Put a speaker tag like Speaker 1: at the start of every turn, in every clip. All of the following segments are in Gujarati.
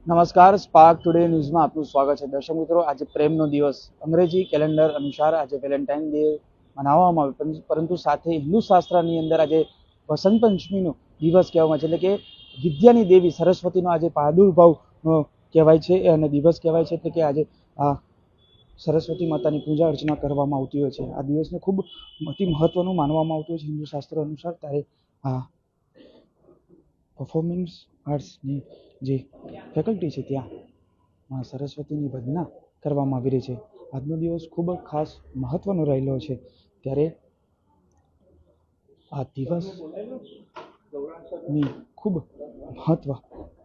Speaker 1: નમસ્કાર, સ્પાર્ક ટુડે ન્યૂઝમાં આપનું સ્વાગત છે. દર્શક મિત્રો, આજે પ્રેમનો દિવસ અંગ્રેજી કેલેન્ડર અનુસાર આજે વેલેન્ટાઇન ડે મનાવવામાં આવે, પરંતુ સાથે હિન્દુ શાસ્ત્રની અંદર આજે વસંત પંચમીનો દિવસ કહેવામાં આવે છે. એટલે કે વિદ્યાની દેવી સરસ્વતીનો આજે પ્રાદુર્ભાવનો કહેવાય છે અને દિવસ કહેવાય છે. એટલે કે આજે આ સરસ્વતી માતાની પૂજા અર્ચના કરવામાં આવતી હોય છે. આ દિવસને ખૂબ અતિ મહત્વનું માનવામાં આવતું હોય છે હિન્દુ શાસ્ત્ર અનુસાર. ત્યારે આ પરફોર્મિંગ આર્ટ્સની જે ફેકલ્ટી છે ત્યાં સરસ્વતીની વંદના કરવામાં આવી રહી છે. આજનો દિવસ ખૂબ ખાસ મહત્વનો રહેલો છે. ત્યારે આ દિવસની ખૂબ મહત્વ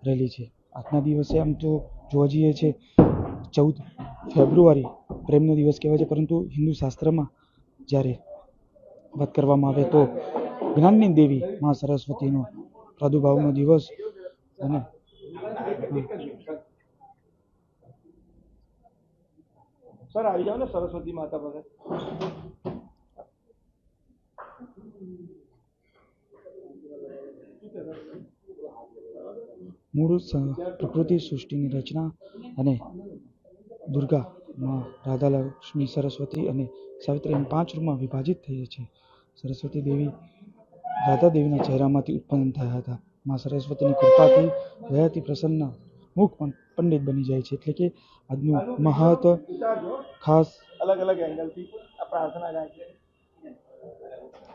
Speaker 1: રહેલી છે. આજના દિવસે આમ તો જોવા જઈએ છે 14 ફેબ્રુઆરી પ્રેમનો દિવસ કહેવાય છે, પરંતુ હિન્દુ શાસ્ત્રમાં જ્યારે વાત કરવામાં આવે તો જ્ઞાનની દેવી મા સરસ્વતીનો પ્રાદુર્ભાવનો દિવસ અને સર આવી જાઓ ને સરસ્વતી માતા પાસે. મૂળ પ્રકૃતિ સૃષ્ટિની રચના અને દુર્ગા માં રાધા, લક્ષ્મી, સરસ્વતી અને સાવિત્રી એમ 5 રૂપમાં વિભાજિત થઈ છે. સરસ્વતી દેવી રાધા દેવીના ચહેરામાંથી ઉત્પન્ન થયા હતા. માં સરસ્વતીની કૃપાથી દયાથી પ્રસન્ન મુખ પણ પંડિત બની જાય છે. એટલે કે આજનું મહત્વ ખાસ અલગ અલગ એંગલથી આ પ્રાર્થના ગાય છે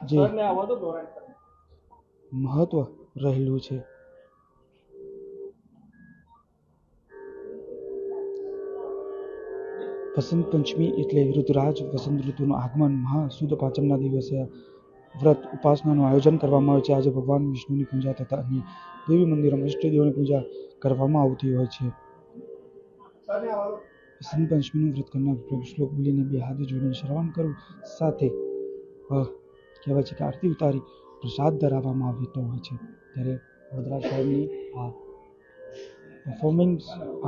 Speaker 1: જે મહત્વ રહેલું છે. વસંત પંચમી એટલે ઋતુરાજ વસંત ઋતુનું આગમન. મહાસુદ પાંચમના દિવસે વ્રત ઉપાસનાનું આયોજન કરવામાં આવે છે. આજે ભગવાન વિષ્ણુની પૂજા તથા અન્ય દેવી મંદિરોમાં ઇષ્ટદેવોની પૂજા કરવામાં આવતી હોય છે. વસંત પંચમીનું વ્રત કરનાર શ્લોક બોલીને 2 હાથ જોડીને શ્રવણ કરવું, સાથે કહેવાય છે કે આરતી ઉતારી પ્રસાદ ધરાવવામાં આવતો હોય છે. ત્યારે વડોદરા શહેરની આ પરફોર્મિંગ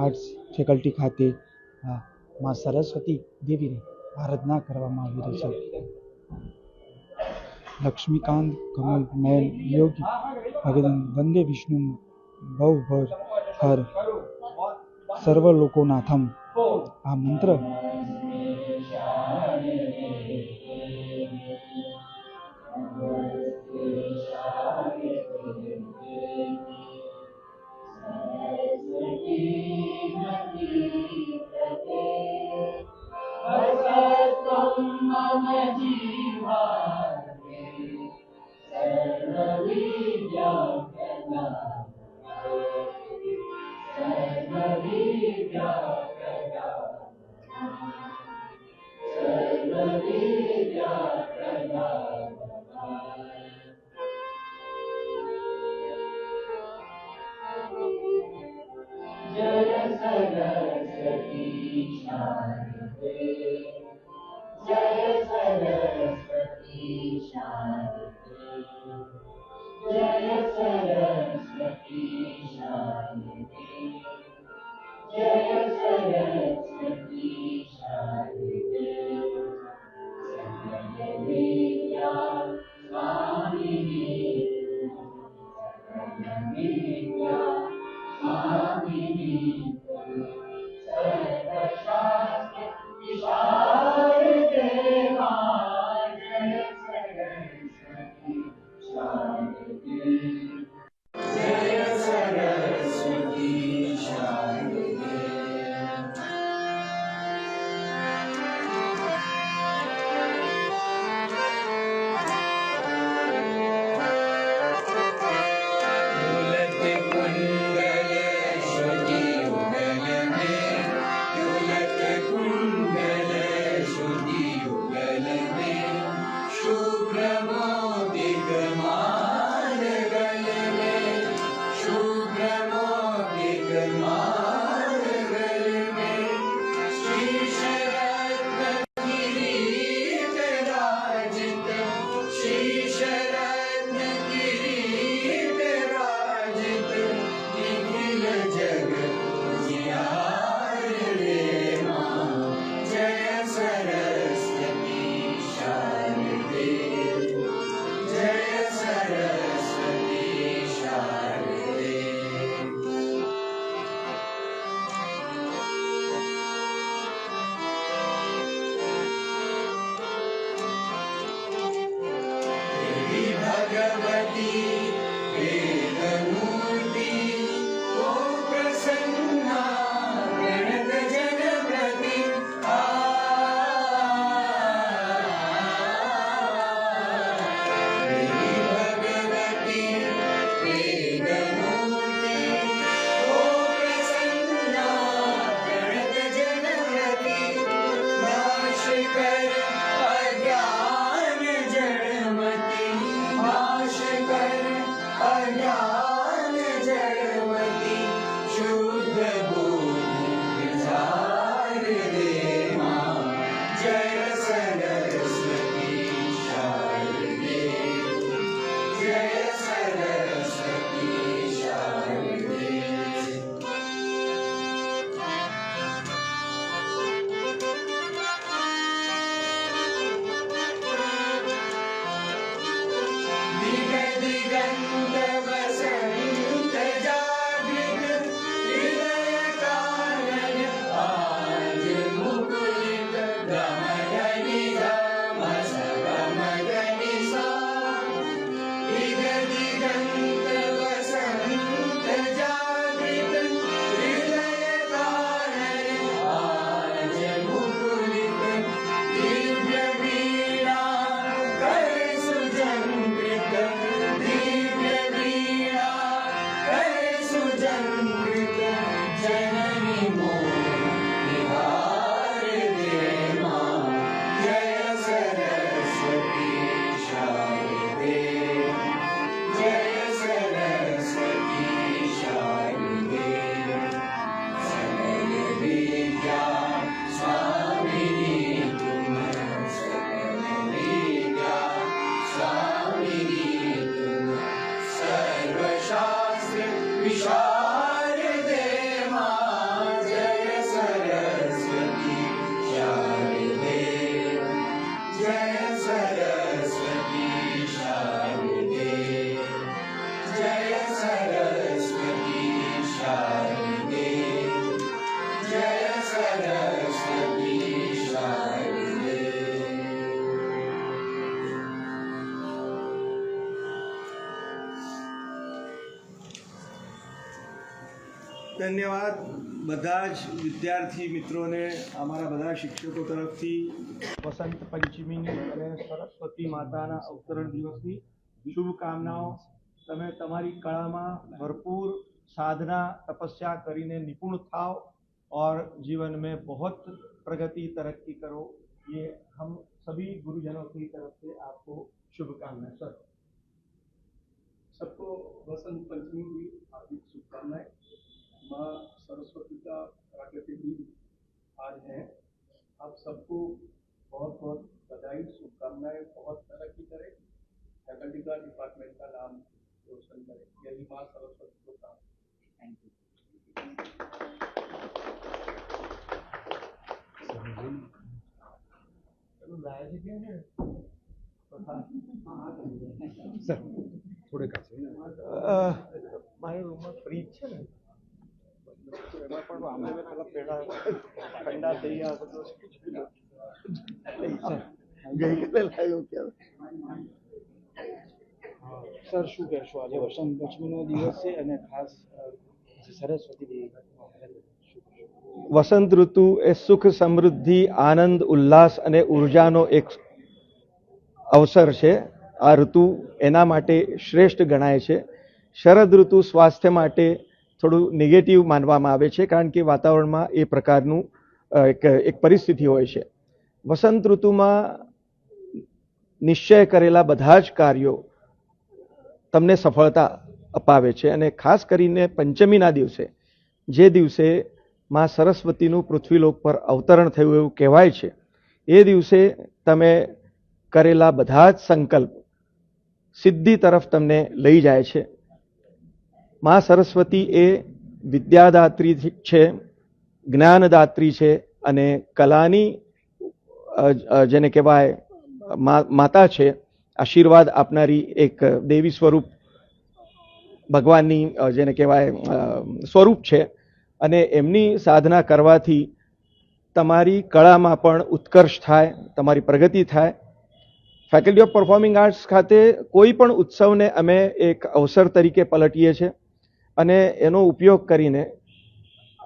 Speaker 1: આર્ટ્સ ફેકલ્ટી ખાતે માં સરસ્વતી દેવીની આરાધના કરવામાં આવી રહી છે. લક્ષ્મીકાંત કમલ નયન યોગી ભગવન વંદે વિષ્ણુ ભવભર હર સર્વલોકોનાથમ. આ મંત્ર
Speaker 2: ધન્યવાદ બધા જ વિદ્યાર્થી મિત્રોને અમારા બધા શિક્ષકો તરફથી વસંત પંચમીની અને સરસ્વતી માતાના અવતરણ દિવસની શુભકામનાઓ। તમે તમારી કળામાં ભરपूर साधना तपस्या કરીને निपुण થાઓ और जीवन में बहुत प्रगति तरक्की करो, ये हम सभी गुरुजनों की तरफ से आपको शुभकामनाएं। सर,
Speaker 3: सबको वसंत पंचमी की हार्दिक शुभकामनाएं। माँ सरस्वती का प्राकृतिक दिन आज है। आप सबको बहुत बहुत बधाई, शुभकामनाएं। बहुत तरक्की करें, फैकल्टी का डिपार्टमेंट का नाम रोशन करें, यही माँ सरस्वती को काम। Thank you.
Speaker 2: સર થોડે કાશે મારા રૂમમાં ફ્રીજ છે ને, એમાં પણ આમે પેલા પેડા ઠંડા થઈ ગયા બધું ગઈકાલે લાવ્યો ક્યારે।
Speaker 1: સર, શું કહેશો? આજે વસંત પંચમીનો દિવસ છે અને ખાસ સરસ્વતી દેવી,
Speaker 2: વસંત ઋતુ એ સુખ, સમૃદ્ધિ, આનંદ, ઉલ્લાસ અને ઉર્જાનો એક અવસર છે। આ ઋતુ એના માટે શ્રેષ્ઠ ગણાય છે। શરદ ઋતુ સ્વાસ્થ્ય માટે થોડું નેગેટિવ માનવામાં આવે છે, કારણ કે વાતાવરણમાં એ પ્રકારનું એક પરિસ્થિતિ હોય છે। વસંત ઋતુમાં નિશ્ચય કરેલા બધા જ કાર્યો તમને સફળતા અપાવે છે, અને ખાસ કરીને પંચમીના દિવસે, જે દિવસે માં સરસ્વતીનું પૃથ્વીલોક પર અવતરણ થયું એવું કહેવાય છે, એ દિવસે તમે કરેલા બધા જ સંકલ્પ સિદ્ધિ તરફ તમને લઈ જાય છે। માં સરસ્વતી એ વિદ્યાદાત્રી છે, જ્ઞાનદાત્રી છે, અને કલાની જેને કહેવાય માતા છે, આશીર્વાદ આપનારી એક દેવી સ્વરૂપ, ભગવાનની જેને કહેવાય સ્વરૂપ છે। અને એમની સાધના કરવાથી તમારી કળામાં પણ ઉત્કર્ષ થાય, તમારી પ્રગતિ થાય। ફેકલ્ટી ઓફ પરફોર્મિંગ આર્ટ્સ ખાતે કોઈ પણ ઉત્સવને અમે એક અવસર તરીકે પલટીએ છીએ, અને એનો ઉપયોગ કરીને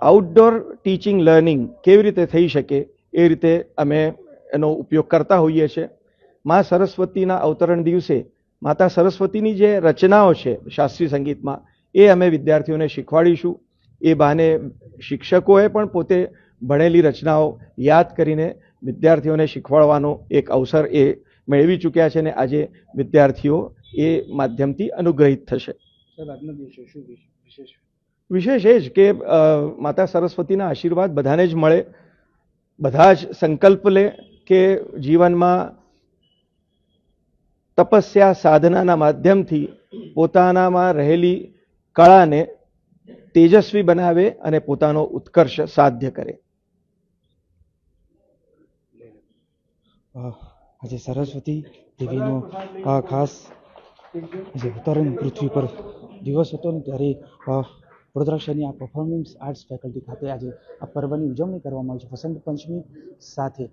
Speaker 2: આઉટડોર ટીચિંગ લર્નિંગ કેવી રીતે થઈ શકે એ રીતે અમે એનો ઉપયોગ કરતા હોઈએ છીએ। માં સરસ્વતીના અવતરણ દિવસે માતા સરસ્વતીની જે રચનાઓ છે શાસ્ત્રીય સંગીતમાં, એ અમે વિદ્યાર્થીઓને શીખવાડીશું। એ બહાને શિક્ષકોએ પણ પોતે ભણેલી રચનાઓ યાદ કરીને વિદ્યાર્થીઓને શીખવાડવાનો એક અવસર એ મેળવી ચૂક્યા છે, અને આજે વિદ્યાર્થીઓ એ માધ્યમથી અનુગ્રહિત થશે। વિશેષ એ જ કે માતા સરસ્વતીના આશીર્વાદ બધાને જ મળે, બધા જ સંકલ્પ લે કે જીવનમાં તપસ્યા સાધનાના માધ્યમથી પોતાનામાં રહેલી કળાને તેજસ્વી બનાવે અને પોતાનો ઉત્કર્ષ સાધ્ય કરે।
Speaker 1: આજે સરસ્વતી દેવીનો ખાસ જે અવતરણ પૃથ્વી પર દિવસ હતો ને, ત્યારે વડોદરા શહેરની આ પરફોર્મિંગ આર્ટ્સ ફેકલ્ટી ખાતે આજે આ પર્વની ઉજવણી કરવામાં આવી છે। વસંત પંચમી સાથે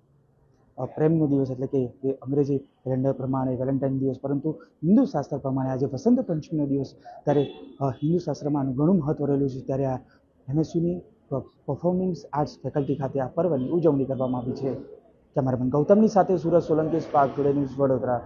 Speaker 1: પ્રેમનો દિવસ, એટલે કે અંગ્રેજી કેલેન્ડર પ્રમાણે વેલેન્ટાઇન દિવસ, પરંતુ હિન્દુ શાસ્ત્ર પ્રમાણે આજે વસંત પંચમીનો દિવસ, ત્યારે હિન્દુ શાસ્ત્રમાં આનું ઘણું મહત્વ રહેલું છે। ત્યારે આ MSUની પરફોર્મિંગ આર્ટ્સ ફેકલ્ટી ખાતે આ પર્વની ઉજવણી કરવામાં આવી છે। કેમેરામેન ગૌતમની સાથે Surat Solanki, spark today news, Vadodara.